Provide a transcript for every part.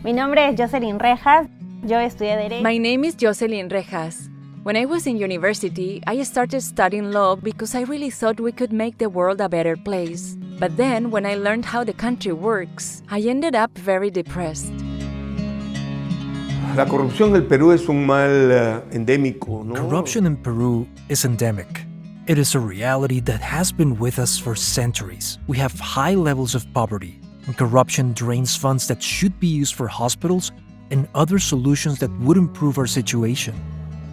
Mi nombre es Jocelyn Rejas. Yo estudié Derecho. My name is Jocelyn Rejas. When I was in university, I started studying law because I really thought we could make the world a better place. But then, when I learned how the country works, I ended up very depressed. La corrupción del Perú es un mal endémico, ¿no? Corruption in Peru is endemic. It is a reality that has been with us for centuries. We have high levels of poverty, and corruption drains funds that should be used for hospitals and other solutions that would improve our situation.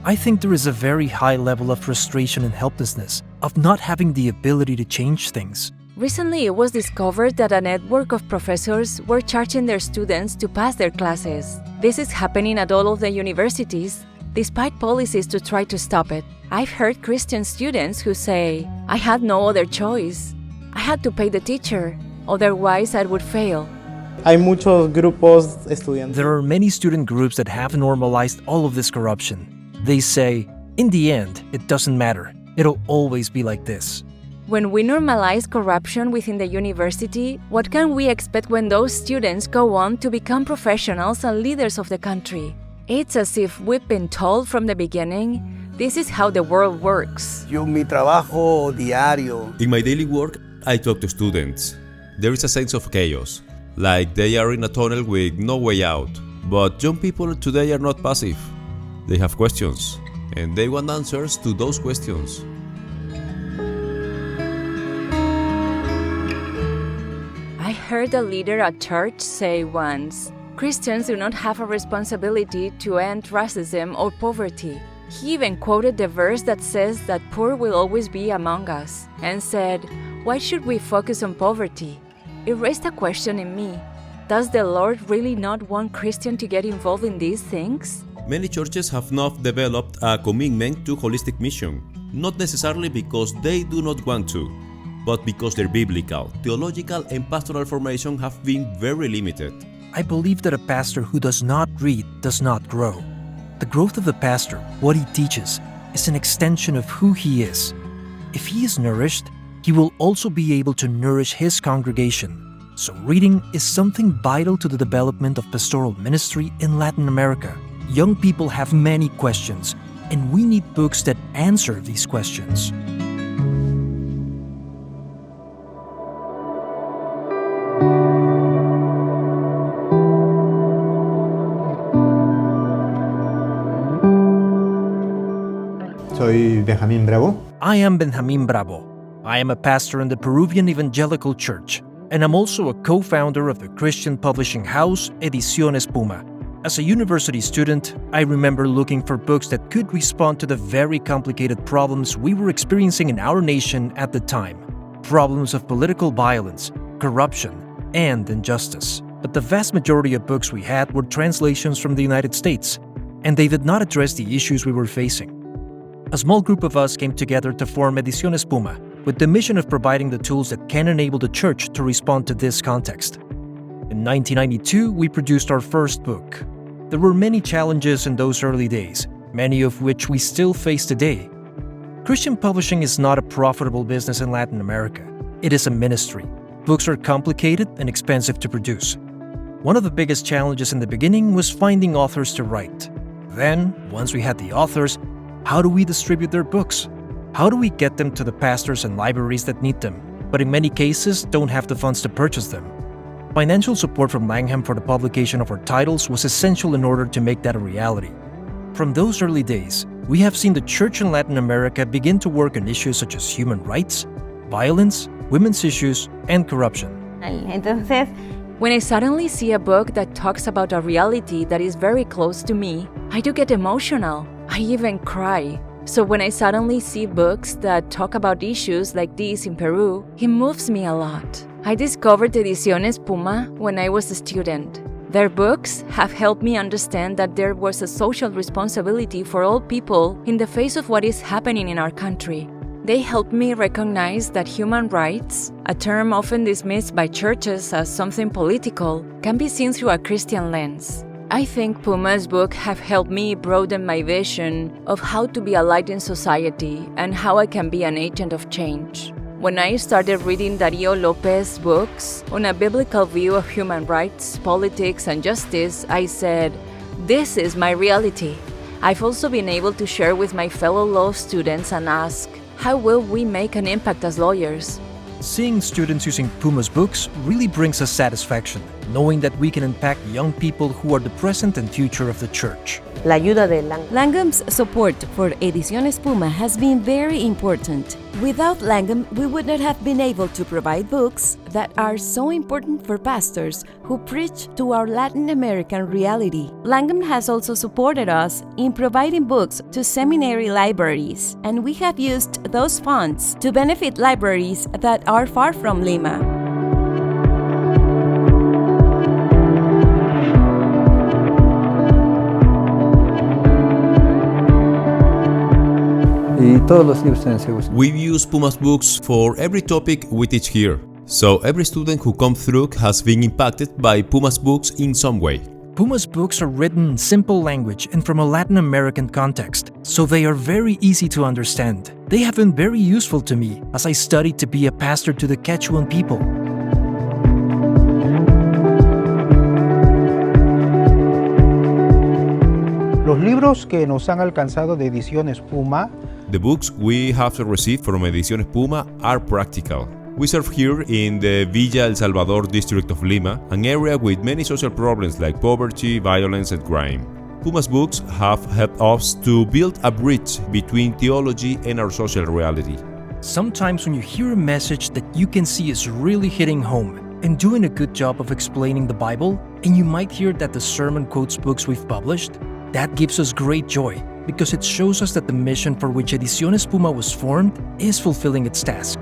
I think there is a very high level of frustration and helplessness of not having the ability to change things. Recently, it was discovered that a network of professors were charging their students to pass their classes. This is happening at all of the universities, despite policies to try to stop it. I've heard Christian students who say, "I had no other choice. I had to pay the teacher, otherwise I would fail." Hay muchos grupos estudiantiles. There are many student groups that have normalized all of this corruption. They say, in the end, it doesn't matter. It'll always be like this. When we normalize corruption within the university, what can we expect when those students go on to become professionals and leaders of the country? It's as if we've been told from the beginning, this is how the world works. Mi trabajo diario. In my daily work, I talk to students. There is a sense of chaos, like they are in a tunnel with no way out. But young people today are not passive. They have questions, and they want answers to those questions. I heard a leader at church say once, Christians do not have a responsibility to end racism or poverty. He even quoted the verse that says that poor will always be among us, and said, why should we focus on poverty? It raised a question in me. Does the Lord really not want Christians to get involved in these things? Many churches have not developed a commitment to holistic mission, not necessarily because they do not want to, but because their biblical, theological, and pastoral formation have been very limited. I believe that a pastor who does not read does not grow. The growth of the pastor, what he teaches, is an extension of who he is. If he is nourished, he will also be able to nourish his congregation. So reading is something vital to the development of pastoral ministry in Latin America. Young people have many questions, and we need books that answer these questions. Soy Benjamín Bravo. I am Benjamín Bravo. I am a pastor in the Peruvian Evangelical Church, and I'm also a co-founder of the Christian publishing house Ediciones Puma. As a university student, I remember looking for books that could respond to the very complicated problems we were experiencing in our nation at the time. Problems of political violence, corruption, and injustice. But the vast majority of books we had were translations from the United States, and they did not address the issues we were facing. A small group of us came together to form Ediciones Puma, with the mission of providing the tools that can enable the church to respond to this context. In 1992, we produced our first book. There were many challenges in those early days, many of which we still face today. Christian publishing is not a profitable business in Latin America. It is a ministry. Books are complicated and expensive to produce. One of the biggest challenges in the beginning was finding authors to write. Then, once we had the authors, how do we distribute their books? How do we get them to the pastors and libraries that need them, but in many cases don't have the funds to purchase them? Financial support from Langham for the publication of our titles was essential in order to make that a reality. From those early days, we have seen the church in Latin America begin to work on issues such as human rights, violence, women's issues, and corruption. Entonces, When I suddenly see a book that talks about a reality that is very close to me, I do get emotional. I even cry. So when I suddenly see books that talk about issues like these in Peru, it moves me a lot. I discovered Ediciones Puma when I was a student. Their books have helped me understand that there was a social responsibility for all people in the face of what is happening in our country. They helped me recognize that human rights, a term often dismissed by churches as something political, can be seen through a Christian lens. I think Puma's book have helped me broaden my vision of how to be a light in society and how I can be an agent of change. When I started reading Darío López's books on a biblical view of human rights, politics, and justice, I said, "This is my reality." I've also been able to share with my fellow law students and ask, how will we make an impact as lawyers? Seeing students using Puma's books really brings us satisfaction, knowing that we can impact young people who are the present and future of the church. La ayuda de Langham. Langham's support for Ediciones Puma has been very important. Without Langham, we would not have been able to provide books that are so important for pastors who preach to our Latin American reality. Langham has also supported us in providing books to seminary libraries, and we have used those funds to benefit libraries that are far from Lima. We use Puma's books for every topic we teach here. So every student who comes through has been impacted by Puma's books in some way. Puma's books are written in simple language and from a Latin American context, so they are very easy to understand. They have been very useful to me as I studied to be a pastor to the Quechuan people. Los libros que nos han alcanzado de Ediciones Puma. The books we have received from Ediciones Puma are practical. We serve here in the Villa El Salvador district of Lima, an area with many social problems like poverty, violence, and crime. Puma's books have helped us to build a bridge between theology and our social reality. Sometimes when you hear a message that you can see is really hitting home and doing a good job of explaining the Bible, and you might hear that the sermon quotes books we've published, that gives us great joy because it shows us that the mission for which Ediciones Puma was formed is fulfilling its task.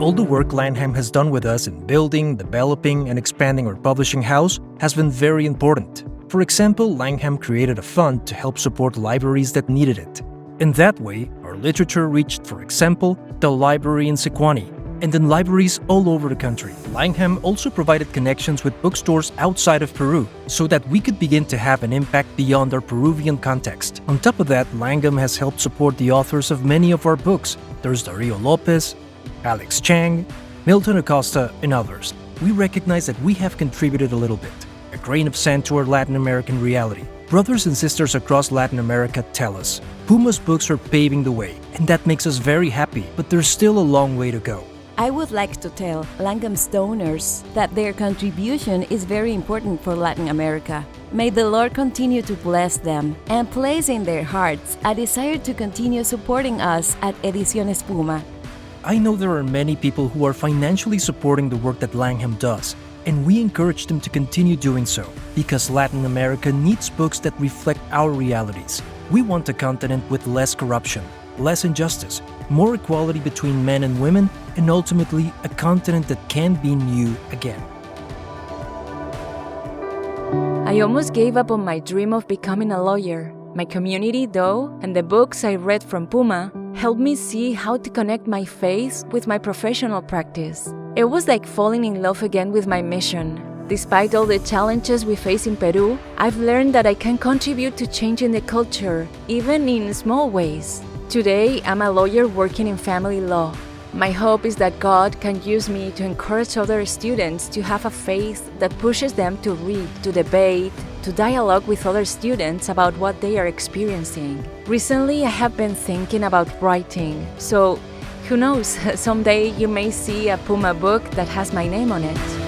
All the work Langham has done with us in building, developing, and expanding our publishing house has been very important. For example, Langham created a fund to help support libraries that needed it. In that way, our literature reached, for example, the library in Sequani, and in libraries all over the country. Langham also provided connections with bookstores outside of Peru, so that we could begin to have an impact beyond our Peruvian context. On top of that, Langham has helped support the authors of many of our books. There's Darío López, Alex Chang, Milton Acosta, and others. We recognize that we have contributed a little bit, a grain of sand to our Latin American reality. Brothers and sisters across Latin America tell us, Puma's books are paving the way, and that makes us very happy, but there's still a long way to go. I would like to tell Langham's donors that their contribution is very important for Latin America. May the Lord continue to bless them and place in their hearts a desire to continue supporting us at Ediciones Puma. I know there are many people who are financially supporting the work that Langham does, and we encourage them to continue doing so, because Latin America needs books that reflect our realities. We want a continent with less corruption, less injustice, more equality between men and women, and ultimately a continent that can be new again. I almost gave up on my dream of becoming a lawyer. My community, though, and the books I read from Puma helped me see how to connect my faith with my professional practice. It was like falling in love again with my mission. Despite all the challenges we face in Peru, I've learned that I can contribute to changing the culture, even in small ways. Today, I'm a lawyer working in family law. My hope is that God can use me to encourage other students to have a faith that pushes them to read, to debate, to dialogue with other students about what they are experiencing. Recently, I have been thinking about writing, so who knows, someday you may see a Puma book that has my name on it.